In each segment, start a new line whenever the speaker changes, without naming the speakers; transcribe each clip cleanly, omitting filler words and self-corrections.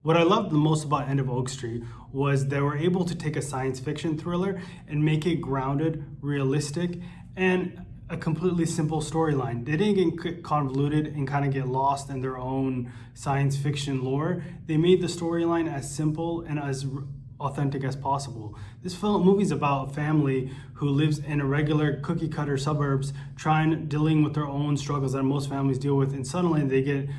What I loved the most about End of Oak Street was they were able to take a science fiction thriller and make it grounded, realistic, and a completely simple storyline. They didn't get convoluted and kind of get lost in their own science fiction lore. They made the storyline as simple and as authentic as possible. This movie is about a family who lives in a regular cookie cutter suburbs, dealing with their own struggles that most families deal with, and suddenly they get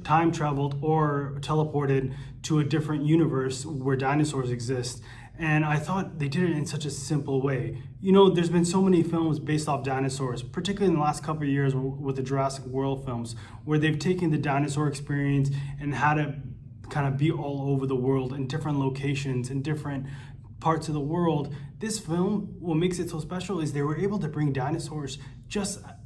time traveled or teleported to a different universe where dinosaurs exist. And I thought they did it in such a simple way. You know, there's been so many films based off dinosaurs, particularly in the last couple of years with the Jurassic World films, where they've taken the dinosaur experience and had it kind of be all over the world in different locations, in different parts of the world. This film, what makes it so special is they were able to bring dinosaurs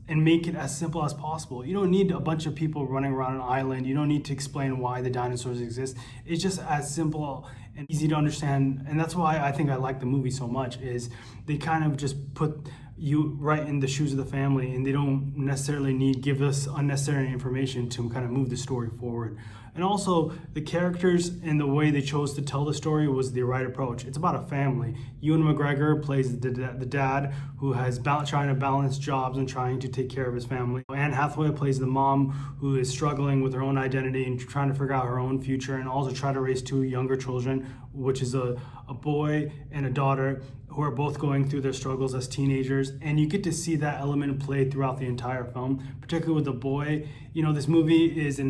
and make it as simple as possible. You don't need a bunch of people running around an island. You don't need to explain why the dinosaurs exist. It's just as simple and easy to understand. And that's why I think I like the movie so much, is they kind of just put you right in the shoes of the family, and they don't necessarily give us unnecessary information to kind of move the story forward. And also, the characters and the way they chose to tell the story was the right approach. It's about a family. Ewan McGregor plays the dad who has trying to balance jobs and trying to take care of his family. Anne Hathaway plays the mom who is struggling with her own identity and trying to figure out her own future, and also try to raise two younger children, which is a boy and a daughter, who are both going through their struggles as teenagers. And you get to see that element played throughout the entire film, particularly with the boy. You know, this movie is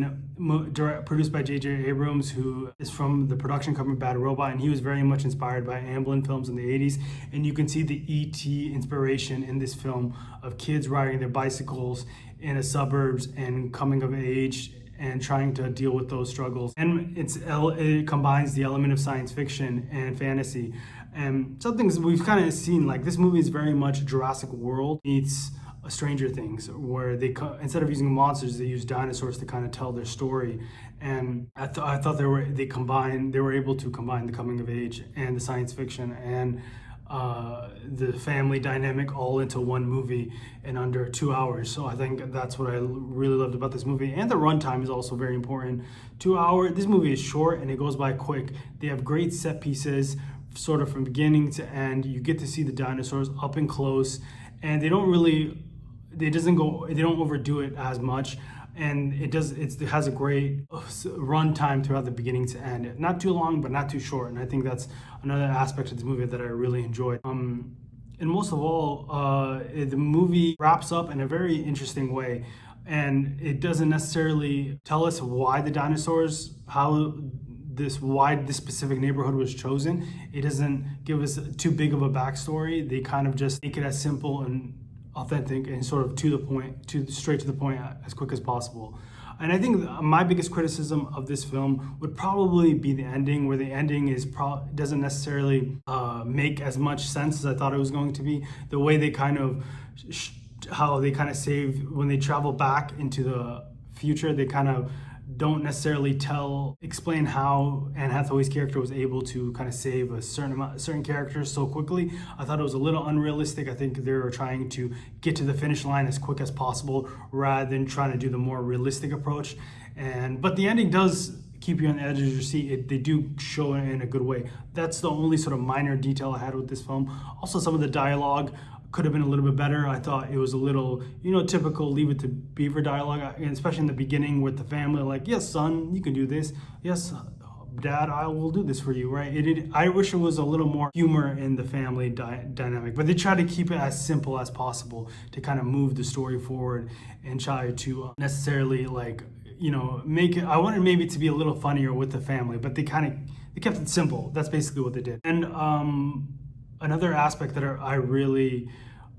produced by J.J. Abrams, who is from the production company Bad Robot, and he was very much inspired by Amblin films in the 80s. And you can see the E.T. inspiration in this film of kids riding their bicycles in the suburbs and coming of age and trying to deal with those struggles. And it combines the element of science fiction and fantasy. And some things we've kind of seen, like this movie is very much Jurassic World meets Stranger Things, where they instead of using monsters, they use dinosaurs to kind of tell their story. And I thought they were able to combine the coming of age and the science fiction and the family dynamic all into one movie in under 2 hours. So I think that's what I really loved about this movie. And the runtime is also very important. 2 hour. This movie is short and it goes by quick. They have great set pieces, sort of from beginning to end. You get to see the dinosaurs up and close, and they don't overdo it as much. And it has a great run time throughout the beginning to end. Not too long, but not too short. And I think that's another aspect of this movie that I really enjoyed. And most of all, the movie wraps up in a very interesting way. And it doesn't necessarily tell us why the dinosaurs, why this specific neighborhood was chosen. It doesn't give us too big of a backstory. They kind of just make it as simple and authentic and sort of straight to the point as quick as possible. And I think my biggest criticism of this film would probably be the ending, where the ending doesn't necessarily make as much sense as I thought it was going to be. The way they how they kind of save when they travel back into the future, they kind of don't necessarily explain how Anne Hathaway's character was able to kind of save certain characters so quickly. I thought it was a little unrealistic. I think they were trying to get to the finish line as quick as possible rather than trying to do the more realistic approach. But the ending does keep you on the edge of your seat. They do show it in a good way. That's the only sort of minor detail I had with this film. Also, some of the dialogue could have been a little bit better. I thought it was a little, typical Leave It to Beaver dialogue, and especially in the beginning with the family, like, yes, son, you can do this. Yes, Dad, I will do this for you, right? I wish it was a little more humor in the family dynamic, but they try to keep it as simple as possible to kind of move the story forward and try to necessarily make it. I wanted maybe to be a little funnier with the family, but they kept it simple. That's basically what they did. And another aspect that I really,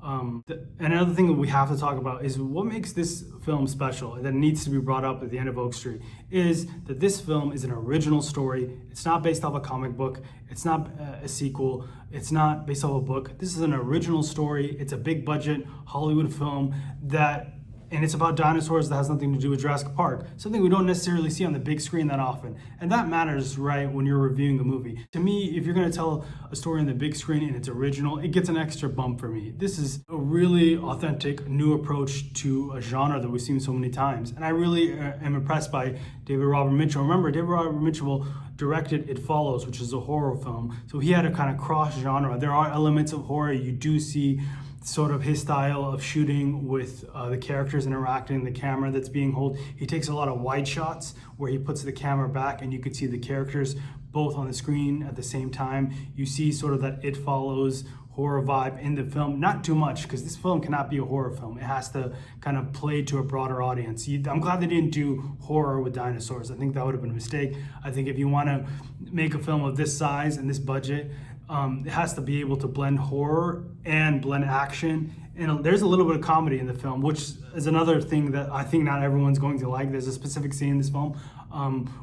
another thing that we have to talk about is what makes this film special, and that needs to be brought up at the End of Oak Street, is that this film is an original story. It's not based off a comic book. It's not a sequel. It's not based off a book. This is an original story. It's a big budget Hollywood film that and it's about dinosaurs that has nothing to do with Jurassic Park, something we don't necessarily see on the big screen that often. And that matters, right, when you're reviewing a movie. To me, if you're going to tell a story on the big screen and it's original, it gets an extra bump for me. This is a really authentic, new approach to a genre that we've seen so many times. And I really am impressed by David Robert Mitchell. Remember, David Robert Mitchell directed It Follows, which is a horror film. So he had a kind of cross genre. There are elements of horror. You do see sort of his style of shooting with the characters interacting, the camera that's being held. He takes a lot of wide shots where he puts the camera back and you can see the characters both on the screen at the same time. You see sort of that It Follows horror vibe in the film, not too much, because this film cannot be a horror film. It has to kind of play to a broader audience. I'm glad they didn't do horror with dinosaurs. I think that would have been a mistake. I think if you want to make a film of this size and this budget, it has to be able to blend horror and blend action. And there's a little bit of comedy in the film, which is another thing that I think not everyone's going to like. There's a specific scene in this film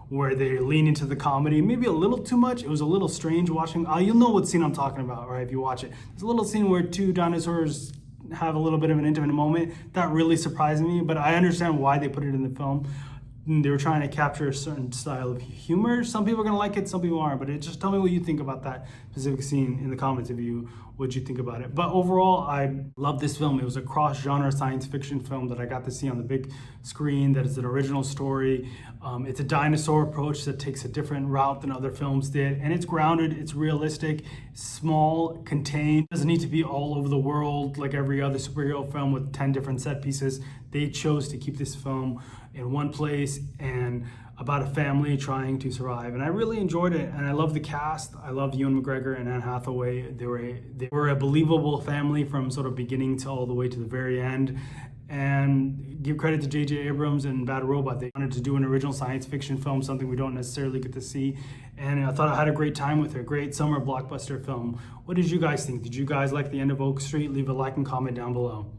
where they lean into the comedy, maybe a little too much. It was a little strange watching. You'll know what scene I'm talking about, right, if you watch it. There's a little scene where two dinosaurs have a little bit of an intimate moment. That really surprised me, but I understand why they put it in the film. They were trying to capture a certain style of humor. Some people are gonna like it, some people aren't, but just tell me what you think about that specific scene in the comments what you think about it. But overall, I love this film. It was a cross-genre science fiction film that I got to see on the big screen, that is an original story. It's a dinosaur approach that takes a different route than other films did, and it's grounded, it's realistic, small, contained. It doesn't need to be all over the world like every other superhero film with 10 different set pieces. They chose to keep this film in one place and about a family trying to survive. And I really enjoyed it, and I love the cast. I love Ewan McGregor and Anne Hathaway. They were a believable family from sort of beginning to all the way to the very end. And give credit to J.J. Abrams and Bad Robot. They wanted to do an original science fiction film, something we don't necessarily get to see. And I thought I had a great time with it. Great summer blockbuster film. What did you guys think? Did you guys like the end of Oak Street? Leave a like and comment down below.